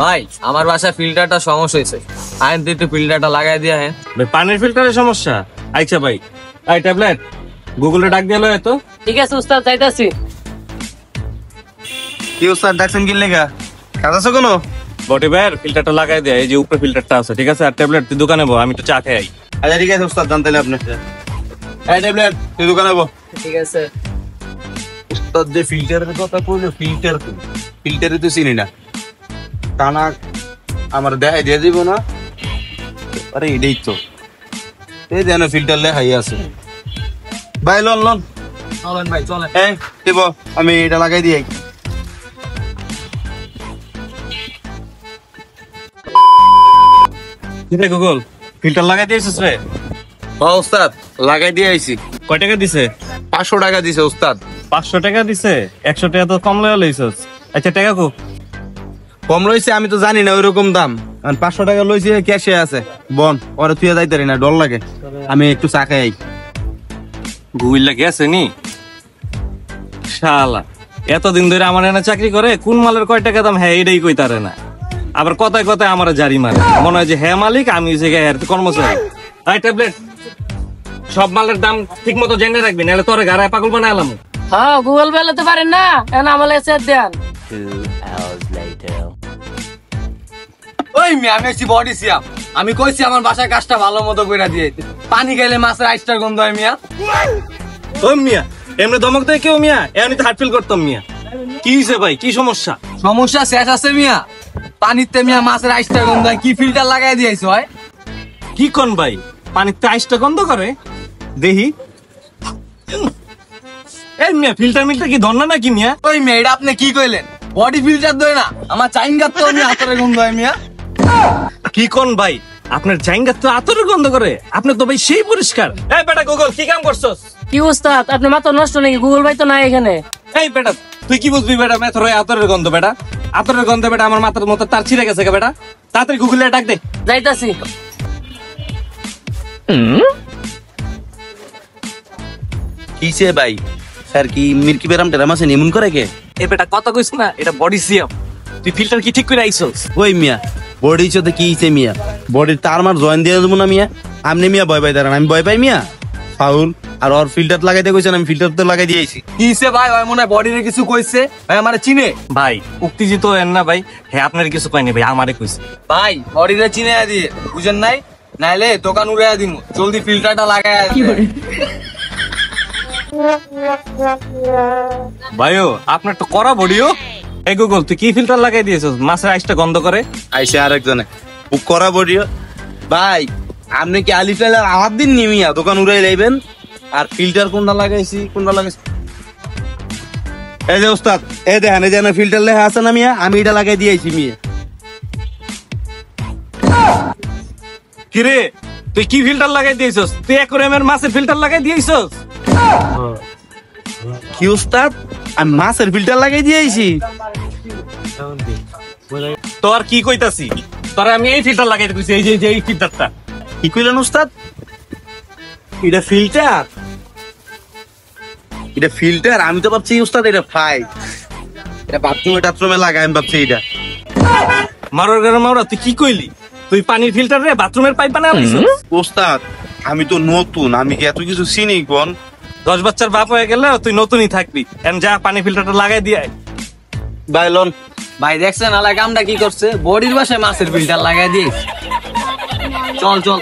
ভাই আমার বাসায় ফিল্টারটা সমস্যা হয়েছে, আইন একটু ফিল্টারটা লাগাই দিয়া। হ্যাঁ ভাই পানির ফিল্টারের সমস্যা। আচ্ছা ভাই, এই ট্যাবলেট গুগলে ডাক দিলো এত। ঠিক আছে উস্তাদ, যাইতাছি। কি উস্তাদ ডাকছেন কি লেগা? কাজ আছে কোনো? বটি ভাইয়ের ফিল্টারটা লাগাই দেয়, এই যে উপরে ফিল্টারটা আছে, ঠিক আছে? আর ট্যাবলেট তুই দোকানে বো, আমি একটু চা খাই। আচ্ছা ঠিক আছে উস্তাদ, জানতে আপনি। এই ট্যাবলেট তুই দোকানে বো। ঠিক আছে। উস্তাদ যে ফিল্টারের কথা কইলো, ফিল্টারে তো চিনি না, টানা আমার দেখাই দিয়ে দিব না। আরে এটাই তো, এই যেন ফিল্টার লেখাই আছে। ভাই লন লন চলেন ভাই চলেন। এই দিব, আমি এটা লাগাই দিই। গুগল ফিল্টার লাগাই দিয়েছিস রে? উস্তাদ লাগাই দিয়ে আইছি। কয় টাকা দিছে? 500 টাকা দিছে উস্তাদ। 500 টাকা দিছে? 100 টাকা তো কম লয়ে লইছস। আচ্ছা টাকা কো? কম লইছে আমি তো জানি না ওইরকম দাম। 500 টাকা লইছে, ক্যাশে আছে। বন ওরে তুই যাইতে না, ডর লাগে। আমি একটু চা খাই। গুগল লাগে আছে নি শালা, এতদিন ধরে আমার এনে চাকরি করে, কোন মালের কয় টাকা দাম হ্যাঁ এটাই কইতারে না। আবার কথায় কথায় আমার জারি মারে, মনে হয় যে হ্যাঁ মালিক, আমি হচ্ছে কর্মচারী। এই ট্যাবলেট সব মালের দাম ঠিক মতো জেনে রাখবি, নাহলে তোরে গাড়ায় পাগল বানাইলাম। হ্যাঁ গুগল বেলাতে পারেন না, এখন আমার এসে দেন। ওই মিয়া আমি আছি বডি সিয়াম, আমি কইছি আমার বাসায় কাজটা ভালো মতো কইরা দিয়ে, পানি খাইলে মাছের আইসটার গন্ধ হয় মিয়া। ও মিয়া এমনি ধমক দেয় কেউ মিয়া? এমনি তো হার্ট ফিল করতাম মিয়া। কি হয়েছে ভাই, কি সমস্যা? সমস্যা শেষ আছে মিয়া, পানিতে মিয়া মাছের আইসটার গন্ধ হয়, কি ফিল্টার লাগাই দিয়েছ হয়? কি কোন ভাই, পানিতে আইসটা গন্ধ করে? দেখি এই মিয়া, ফিল্টার মিল্টার কি ধরনা নাকি মিয়া? ওই মিয়া এটা আপনি কি কইলেন? বডি ফিল্টার দেয় না, আমার চাইঙ্গার তো আমি আতরের গন্ধ হয় মিয়া। কি কোন ভাই, আপনার জাইঙ্গা তো আতরের গন্ধ করে? আপনি তো ভাই সেই পরিষ্কার। এই বেটা গুগল কি কাম করছস? কি উস্তাদ, আপনি মাথা নষ্ট নাকি? গুগল ভাই তো নাই এখানে। এই বেটা তুই কি বুঝবি বেটা, মেথর আতরের গন্ধ? বেটা আতরের গন্ধ বেটা আমার মাথার মতো তার ছিঁড়ে গেছে বেটা। তাড়াতাড়ি গুগলে ডাক দে। যাইতাছি। কিসে ভাই? স্যার কি মির্কি বেরাম টেরাম আছে এমন করে কে? এই বেটা কথা কইছ না, এটা বডি সিয়াম। তুই ফিল্টার কি ঠিক করে আইছস? ওই মিয়া বডির সাথে কি হইছে মিয়া? বডির তার মার জয়েন দিয়ে দেবো না মিয়া? আপনি মিয়া ভয় পাই দাঁড়ান, আমি ভয় পাই মিয়া? ফাউল। আর ওর ফিল্টার লাগাইতে কইছেন, আমি ফিল্টার তো লাগাই দিয়েছি। কিসে ভাই, ওই মনে হয় বডিরে কিছু কইছে, ভাই আমারে চিনে। ভাই উক্তিজিত এন না ভাই, হ্যাঁ আপনার কিছু কয়নি ভাই, আমারে কইছে। ভাই বডিরে চিনে দিয়ে বুঝেন নাই, নাইলে দোকান উড়াইয়া দিমু, জলদি ফিল্টারটা লাগাই। ভাইও আপনার তো করা বডিও। এই গুগল তুই কি ফিল্টার লাগাই দিয়েছস মাছের আইসটা গন্ধ করে? আইসে আরেকজনে বুক করা বডিও। ভাই আপনি কি আলি ফেলার আমার দিন নি মিয়া, দোকান উড়াই লাইবেন। আর ফিল্টার কোনটা লাগাইছি, কোনটা লাগাইছি? এই যে ওস্তাদ, এই দেখেন এই যে ফিল্টার লেখা আছে না মিয়া, আমি এটা লাগাই দিয়েছি মিয়া। কিরে তুই কি ফিল্টার লাগাই দিয়েছস? তুই অ্যাকোয়ারিয়ামের মাছের ফিল্টার লাগাই দিয়েছস? কি ওস্তাদ, আমি মাছের ফিল্টার লাগাই দিয়েছি? তো আর কি কইতাছি, তোরা আমি এই ফিল্টার লাগাইতে কইছি, এই যে এই ফিল্টারটা। কি কইলেন ওস্তাদ? এটা ফিল্টার? এটা ফিল্টার? আমি তো ভাবছি ওস্তাদ এটা পাইপ, এটা বাথরুমে টাথরুমে লাগাই আমি ভাবছি এটা। মারোর ঘরে মারা, তুই কি কইলি? তুই পানির ফিল্টার রে বাথরুমের পাইপ বানাইছিস? ওস্তাদ আমি তো নতুন, আমি কি এত কিছু চিনি কোন? 10 বাচ্চার বাপ হয়ে গেলে তুই নতুনই থাকবি। এন যা পানি ফিল্টারটা লাগাই দিয়ে আয়। ভাই লন। ভাই দেখছেন আলা কামটা কি করছে, বডির বাসায় মাছের ফিল্টার লাগাই দিয়েছে। চল চল।